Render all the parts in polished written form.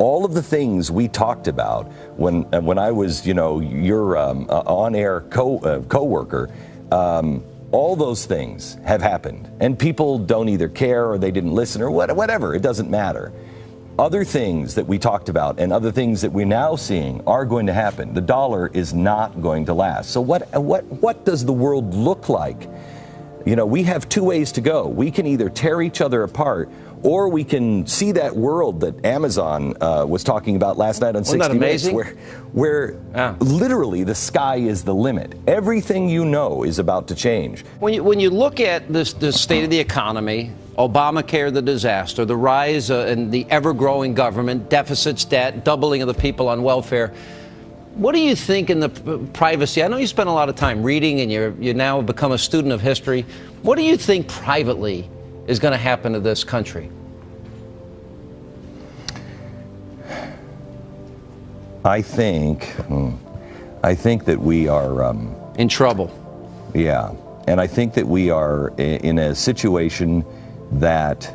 all of the things we talked about when I was, your on-air co-worker, all those things have happened, and people don't either care or they didn't listen or whatever. It doesn't matter. Other things that we talked about and other things that we're now seeing are going to happen. The dollar is not going to last. So what does the world look like? We have two ways to go. We can either tear each other apart, or we can see that world that Amazon was talking about last night on 60 Minutes, where literally the sky is the limit. Everything is about to change. When you look at the state of the economy, Obamacare, the disaster, the rise in the ever-growing government, deficits, debt, doubling of the people on welfare, what do you think in the privacy? I know you spend a lot of time reading, and you now have become a student of history. What do you think privately is going to happen to this country? I think that we are in trouble. Yeah, and I think that we are in a situation that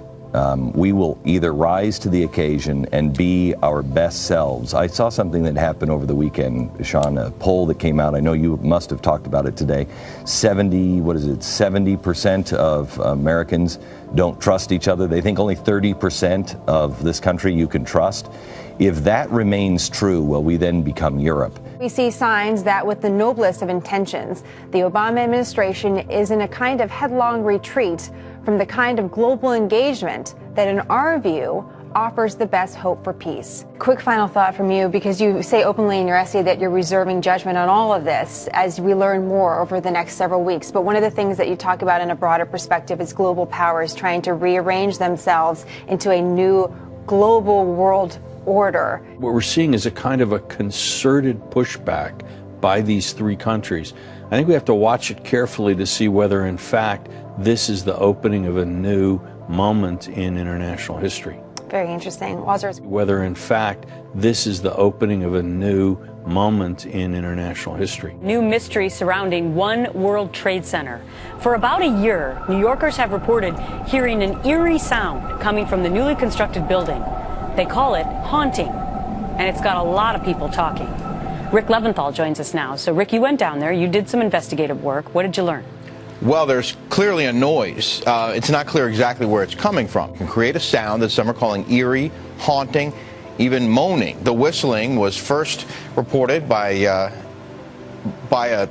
we will either rise to the occasion and be our best selves. I saw something that happened over the weekend, Sean, a poll that came out. I know you must have talked about it today. 70% of Americans don't trust each other. They think only 30% of this country you can trust. If that remains true, well, we then become Europe. We see signs that with the noblest of intentions, the Obama administration is in a kind of headlong retreat from the kind of global engagement that, in our view, offers the best hope for peace. Quick final thought from you, because you say openly in your essay that you're reserving judgment on all of this as we learn more over the next several weeks. But one of the things that you talk about in a broader perspective is global powers trying to rearrange themselves into a new global world order. What we're seeing is a kind of a concerted pushback by these three countries. I think we have to watch it carefully to see whether, in fact, this is the opening of a new moment in international history. Very interesting. Wazir. Whether, in fact, this is the opening of a new moment in international history. New mystery surrounding One World Trade Center. For about a year, New Yorkers have reported hearing an eerie sound coming from the newly constructed building. They call it haunting, and it's got a lot of people talking. Rick Leventhal joins us now. So, Rick, you went down there. You did some investigative work. What did you learn? Well, there's clearly a noise. It's not clear exactly where it's coming from. It can create a sound that some are calling eerie, haunting, even moaning. The whistling was first reported by the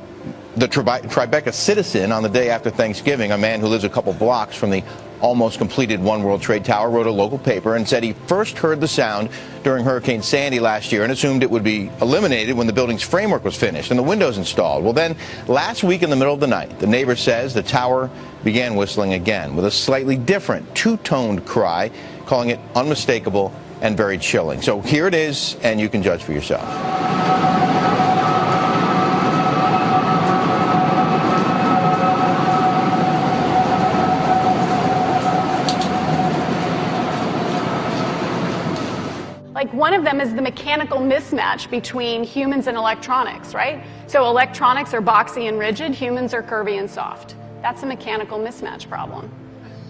Tribeca citizen on the day after Thanksgiving. A man who lives a couple blocks from the almost completed One World Trade Tower wrote a local paper and said he first heard the sound during Hurricane Sandy last year and assumed it would be eliminated when the building's framework was finished and the windows installed. Well, then last week in the middle of the night, the neighbor says the tower began whistling again with a slightly different two-toned cry, calling it unmistakable and very chilling. So here it is, and you can judge for yourself. One of them is the mechanical mismatch between humans and electronics, right? So electronics are boxy and rigid, humans are curvy and soft. That's a mechanical mismatch problem.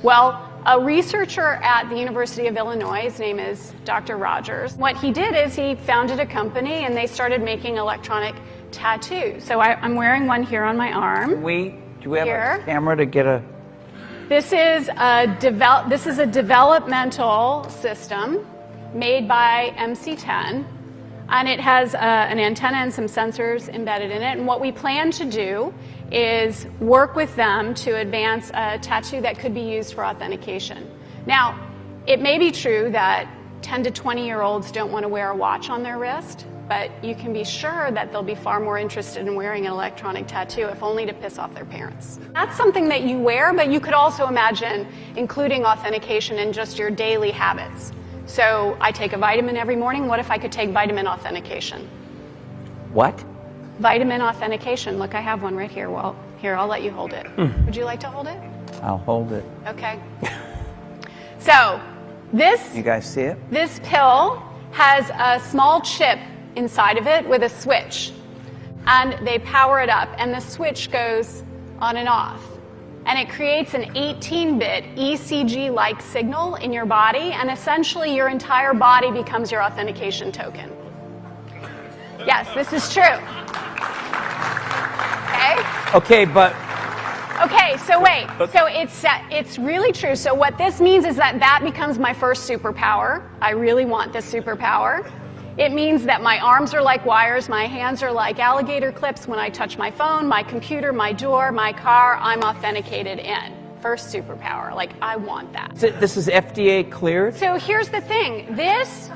Well, a researcher at the University of Illinois, his name is Dr. Rogers, what he did is he founded a company and they started making electronic tattoos. So I'm wearing one here on my arm. Do we have a camera to get a... This is a developmental system made by MC10, and it has an antenna and some sensors embedded in it. And what we plan to do is work with them to advance a tattoo that could be used for authentication. Now, it may be true that 10 to 20-year-olds don't want to wear a watch on their wrist, but you can be sure that they'll be far more interested in wearing an electronic tattoo, if only to piss off their parents. That's something that you wear, but you could also imagine including authentication in just your daily habits. So I take a vitamin every morning. What if I could take vitamin authentication? What? Vitamin authentication. Look, I have one right here. Well, here, I'll let you hold it. Would you like to hold it? I'll hold it. Okay. So this... You guys see it? This pill has a small chip inside of it with a switch. And they power it up, and the switch goes on and off. and it creates an 18-bit ECG-like signal in your body, and essentially your entire body becomes your authentication token. Yes, this is true. Okay? Okay, but... Okay, so wait. So it's really true. So what this means is that becomes my first superpower. I really want this superpower. It means that my arms are like wires, my hands are like alligator clips. When I touch my phone, my computer, my door, my car, I'm authenticated in. First superpower. Like, I want that. This is FDA cleared? So here's the thing. This